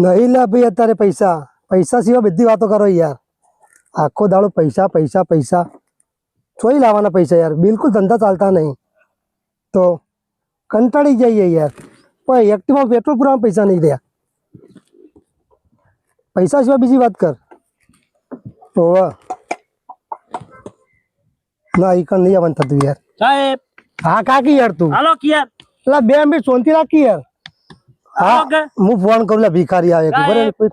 નહીં લે ભાઈ અત્યારે પૈસા પૈસા સિવાય બધી વાતો કરો યાર આખો દાડો પૈસા પૈસા પૈસા ચોઈ લાવવાના પૈસા યાર બિલકુલ ધંધા ચાલતા નહીં તો કંટાળી જઈએ યાર પણ એક્ટિવા પેટ્રોલ પુરાવા પૈસા નહીં રહ્યા પૈસા સિવાય બીજી વાત કર ઓવા ના ઈ કણ નહીં આવવાનું થતું યાર સાહેબ હા કાકી યાર તું હાલો કે યાર એટલે 2 મિનિટ શાંતિ રાખી યાર હા કે હું ફોન કરું લે ભિખારી આવે બરાબર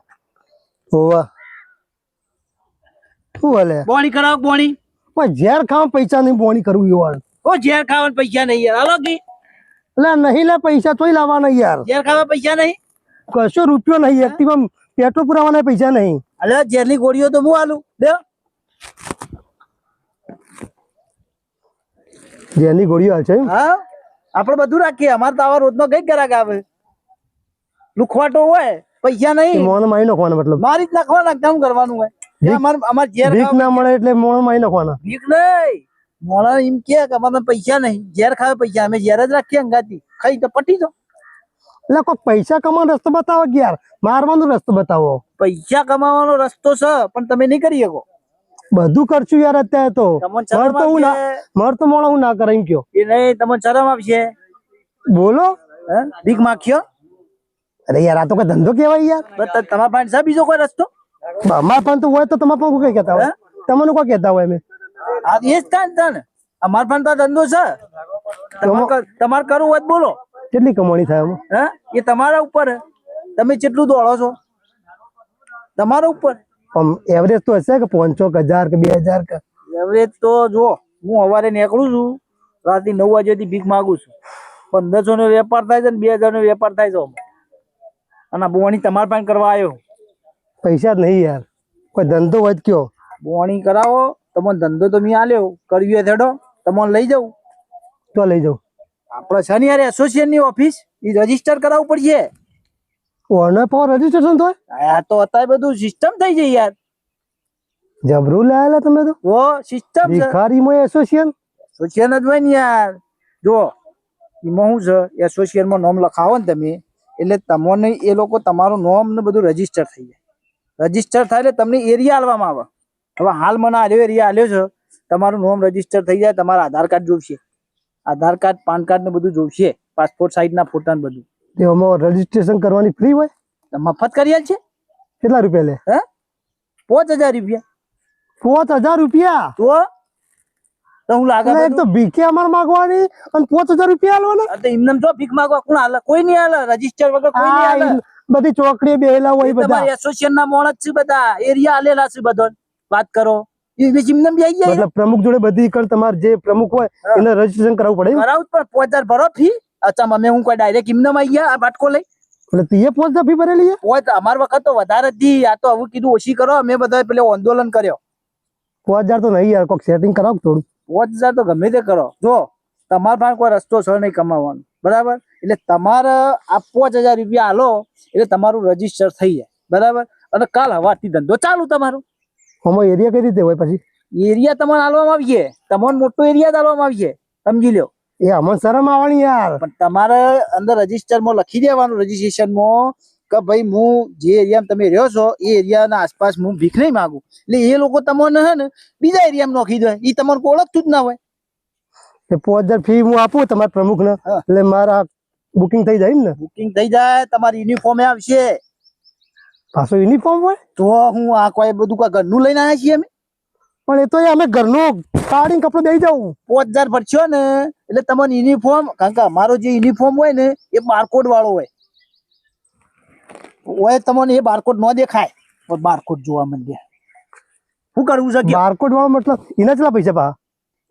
ઓવા શું હાલે બોણી કરાવો બોણી પણ ઝેર ખાવા પૈસા નહીં બોણી કરવું યાર ઓ ઝેર ખાવાના પૈસા નહીં યાર હાલો કે એટલે નહીં લે પૈસા તોય લાવવાના યાર ઝેર ખાવા પૈસા નહીં કશો રૂપિયો નહીં એક્ટિવા પેટ્રોલ પુરાવાના પૈસા નહીં અલે ઝેરની ગોળીઓ તો હું આલું લ્યો જેની ગોળીઓ હાલ છે હા આપણે બધું રાખીએ અમારે તો આવા રોજનો કઈ ગ્રાહક આવે લુખવાટો હોય પૈસા નહીં મોણ મારી નાખવાના મતલબ મારી જ નાખવાના કામ કરવાનું હોય અમારે ઝેર ભીખ ના મળે એટલે મોણ મારી નાખવાના ભીખ નહીં મોણા એમ કે અમારે પૈસા નહીં ઝેર ખાવે પૈસા અમે ઝેર જ રાખીએ અંગાતી ખાઈ તો પટી દો એટલે કોઈ પૈસા કમાવાનો રસ્તો બતાવો કે યાર મારવાનો રસ્તો બતાવો પૈસા કમાવાનો રસ્તો છે પણ તમે નહીં કરી શકો બધું કરશું યાર અત્યારે તો તમને શરમ મર તો મોણા હું ના કરે એમ કયો એ નહીં તમને શરમ આવશે બોલો ભીખ માખ્યો અરે યાર આ તો કઈ ધંધો કેવાય યાર તમારા પાસે છે બીજો કોઈ રસ્તો અમારા પણ તો હોય તો તમારે પણ કઈ કહેતા હોય તમને કોઈ કહેતા હોય અમે આ એ જ થાય ને અમારા પાસે તો ધંધો છે તમારે કરવું હોય તો બોલો કેટલી કમાણી થાય એમાં એ તમારા ઉપર તમે કેટલું દોડો છો તમારા ઉપર એવરેજ તો હશે કે 500,000 કે 2,000 કે એવરેજ તો જો હું સવારે નીકળું છું રાતે 9 વાગ્યાથી ભીખ માંગુ છું 1500 નો વેપાર થાય છે ને 2000 નો વેપાર થાય છે અને બોણી તમારા પાસે કરવા આવ્યો પૈસા જ નહીં યાર કોઈ ધંધો હોય તો કયો બોણી કરાવો તમને ધંધો તો મેં આલ્યો કરવી હોય થેડો તમને લઈ જાઉં તો લઈ જાઉં આપણે છે ને યાર એસોસિએશન ની ઓફિસ એ રજીસ્ટર કરાવવું પડશે ઓનર પર રજીસ્ટ્રેશન થાય આ તો અત્યારે બધું સિસ્ટમ થઈ જાય યાર જબરું લાયેલા તમે તો ઓ સિસ્ટમ છે ભિખારીમાં એસોસિએશન એસોસિએશન જ હોય ને યાર જો એમાં શું છે એસોસિએશનમાં નામ લખાવો ને તમે એટલે તમને એ લોકો તમારું નામ ને બધું રજીસ્ટર થઈ જાય રજીસ્ટર થાય એટલે તમને એરિયા આલવામાં આવે હવે હાલ મને આલ્યો એરિયા આલ્યો છે તમારું નામ રજીસ્ટર થઈ જાય તમારા આધાર કાર્ડ જોઈશે આધાર કાર્ડ પાન કાર્ડ ને બધું જોઈશે પાસપોર્ટ સાઇઝ ના ફોટા ને બધું તેમાં રજીસ્ટ્રેશન કરવાની ફ્રી હોય મફત કરી આલ છે કેટલા રૂપિયા લે હે 5000 રૂપિયા 5,000 રૂપિયા તો હું લાગે એક તો ભીખે અમાર માંગવાની અને 5,000 રૂપિયા આલવાના તો એમને જો ભીખ માંગવા કોણ હાલે કોઈ નહીં હાલે રજીસ્ટર વગર કોઈ નહીં હાલે બધી ચોકડી બેહેલા હોય બધા તમારી એસોસિએશન ના મોણ જ છે બધા એરિયા આલેલા છે બધો વાત કરો એ બી એમને બી આવી જાય મતલબ પ્રમુખ જોડે બધી કર તમાર જે પ્રમુખ હોય એને રજીસ્ટ્રેશન કરાવવું પડે કરાવું પણ 5000 ભરો ફી અચ્છા અમે હું કોઈ ડાયરેક્ટ એમને આવી ગયા આ બાટકો લઈ એટલે તીએ 5,000 ફી ભરેલી છે પોત અમાર વખત તો વધારે હતી આ તો હવે કીધું ઓછી કરો અમે બધા પેલે આંદોલન કર્યો 5,000 તો નહીં યાર કોઈક સેટિંગ કરાવ થોડું 5000 તો ગમે તે કરો જો તમારા પાસે કોઈ રસ્તો છે નહીં કમાવાનો બરાબર એટલે તમારે આ 5000 રૂપિયા આલો એટલે તમારું રજીસ્ટર થઈ જાય બરાબર અને કાલ હવાથી ધંધો ચાલુ તમારો આમાં એરિયા કઈ રીતે હોય પછી એરિયા તમને આલવામાં આવીએ તમને મોટો એરિયા આલવામાં આવીએ સમજી લો એ અમને શરમ આવવાની યાર પણ તમારે અંદર રજીસ્ટરમાં લખી દેવાનું રજીસ્ટ્રેશનમાં કે ભાઈ હું જે એરિયામાં તમે રહ્યો છો એ એરિયાના આસપાસ હું ભીખ નહીં માંગુ એટલે એ લોકો તમને હે ને બીજા એરિયામાં નોખી દે એ તમને કોઈ ઓળખતું જ ના હોય એ 5,000 ફી હું આપું તમારા પ્રમુખ ને એટલે મારા બુકિંગ થઈ જાય ને બુકિંગ થઈ જાય તમારી યુનિફોર્મ આવશે પાછો યુનિફોર્મ હોય તો હું આ કોઈ બધું કોઈ ઘરનું લઈને આવ્યા છીએ અમે પણ એ તો અમે ઘરનું કાઢીને કપડું દઈ જાઉં 5000 ભરશો ને એટલે તમને યુનિફોર્મ કારણ કે અમારો જે યુનિફોર્મ હોય ને એ બારકોડ વાળો હોય તમને એ બારકોડ ન દેખાય પણ બારકોડ જોવા મળે શું કરવું છે બારકોડ વાળો મતલબ એના કેટલા પૈસા પા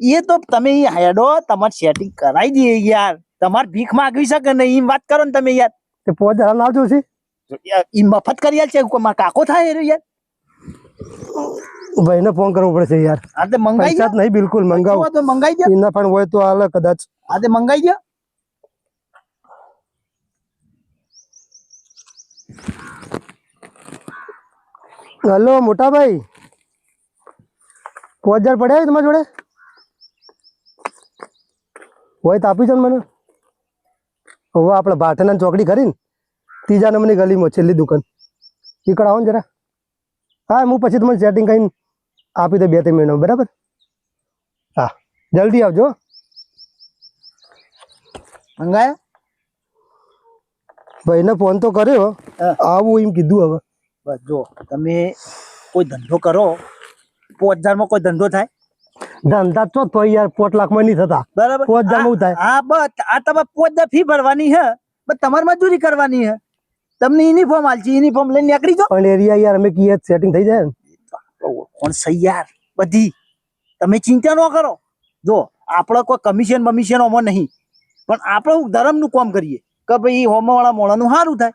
એ તો તમે હેડો તમારે સેટિંગ કરાવી દઈએ યાર તમારે ભીખ માંગવી શકે ને એમ વાત કરો ને તમે યાર તે 5,000 ના જોશે એ મફત કરી આલ છે મારા કાકો થાય યાર ભાઈને ફોન કરવો પડશે યાર આ તે મંગાઈ પૈસા જ નહીં બિલકુલ મંગાવો તો મંગાઈ દે એના પણ હોય તો હાલે કદાચ આ તે મંગાઈ દે હલો મોટા ભાઈ 5,000 પડ્યા તમારા જોડે હોય તો આપી છે ને મને હવે આપણે ભાટના ચોકડી ખરી ને ત્રીજા નંબરની ગલીમાં છેલ્લી દુકાન ઈકડ આવો ને જરા. હા હું પછી તમને સેટિંગ કરીને આપી દઉં 2-3 મહિના બરાબર. હા જલ્દી આવજો. મંગાયા ભાઈને ફોન તો કર્યો, હા. આવું એમ કીધું. હવે બસ જો તમે કોઈ ધંધો કરો 5000 માં કોઈ ધંધો થાય ધંધા ચો તો યાર 5 લાખમાં નહીં થતા. બરાબર 5000 માં હું થાય? હા બસ આ તમે 5000 ફી ભરવાની હે, બસ તમારે મજૂરી કરવાની હે. તમને યુનિફોર્મ આલજી, યુનિફોર્મ લઈને નીકળી જાઓ. પણ એરિયા યાર અમે કીએ સેટિંગ થઈ જાય ને. કોણ સહી યાર બધી તમે ચિંતા ન કરો. જો આપણે કોઈ કમિશન બમિશન ઓમાં નહીં, પણ આપણે ધર્મનું કામ કરીએ કે ભાઈ હોમવાળા મોણાનું સારું થાય.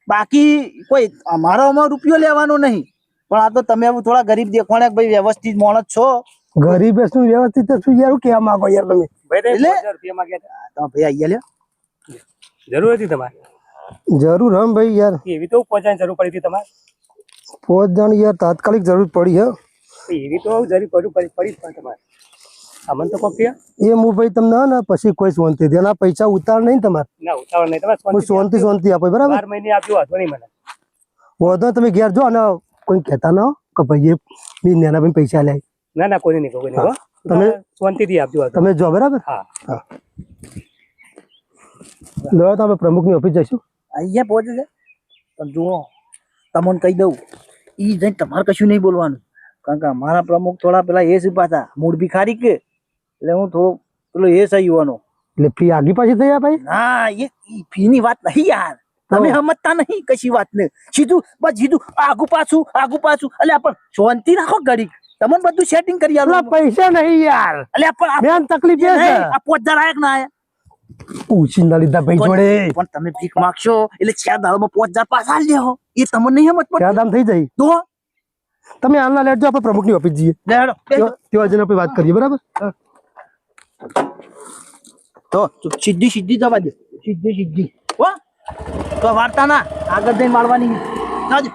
બાકી કોઈ અમારા ઓમાં રૂપિયો લેવાનો નહીં. પણ આ તો તમે હવે થોડા ગરીબ દેખવાને ભાઈ વ્યવસ્થિત માણસ છો. ગરીબ શું વ્યવસ્થિત તો શું યાર, હું કહેવા માંગો યાર તમે? એટલે તો ભાઈ આઈએ લે જરૂર હતી તમારે? જરૂર હમ ભાઈ યાર, એવી તો પહોંચાની જરૂર પડી હતી તમારે? 5 જણ યાર તાત્કાલિક જરૂર પડી હે. એવી તો જરૂર પડી પણ તમારે અમને તો કોક થયા એ હું ભાઈ તમને હે ને પછી કોઈ શાંતિ દે ના પૈસા ઉતાર નહીં તમારે. ના ઉતાવળ નહીં તમારે હું શાંતિ આપો બરાબર. 12 મહિને આપ્યું હતો નહીં મને. વધો તમે ઘેર જો અને કોઈ કહેતા ના હો કે ભાઈ બી નેના ભાઈ પૈસા લે. ના ના કોઈ નહીં કોઈ નહીં. તમે શાંતિથી આપજો. તમે જો બરાબર. હા લો તો આપણે પ્રમુખની ઓફિસ જઈશું. અહીંયા પહોંચે છે. પણ જુઓ તમને કહી દઉં, એ જઈને તમારે કશું નહીં બોલવાનું. કારણ કે અમારા પ્રમુખ થોડા પેલા એ છે પાછા મૂળ ભિખારી કે, એટલે હું થોડો પેલો એ છે યુવાનો. એટલે ફી આગી પાછી થઈ જાય ભાઈ. ના એ ફી ની વાત નહીં યાર, તમે સમજતા નહીં કશી વાત ને. સીધું બસ સીધું આગુ પાછું એટલે પણ શાંતિ રાખો ઘડીક, તમને બધું સેટિંગ કરી આલો. પૈસા નહીં યાર, એટલે પણ મેન તકલીફ એ છે. આ 5000 આયા કે ના આયા? પૂછી ના લીધા ભાઈ જોડે. પણ તમે ભીખ માંગશો એટલે 4 દાડામાં 5000 પાછા આલી દેહો. એ તમને નહીં સમજ પડતી. ક્યાં દામ થઈ જાય? તો તમે આના લેટ જો, આપણે પ્રમુખની ઓફિસ જઈએ. લે હેડો, બેસો. ત્યાં જઈને આપણે વાત કરીએ બરાબર. તો સીધી જવા દે, સીધી હો. તો વાર્તા ના આગળ જઈને મારવાની. જાજો.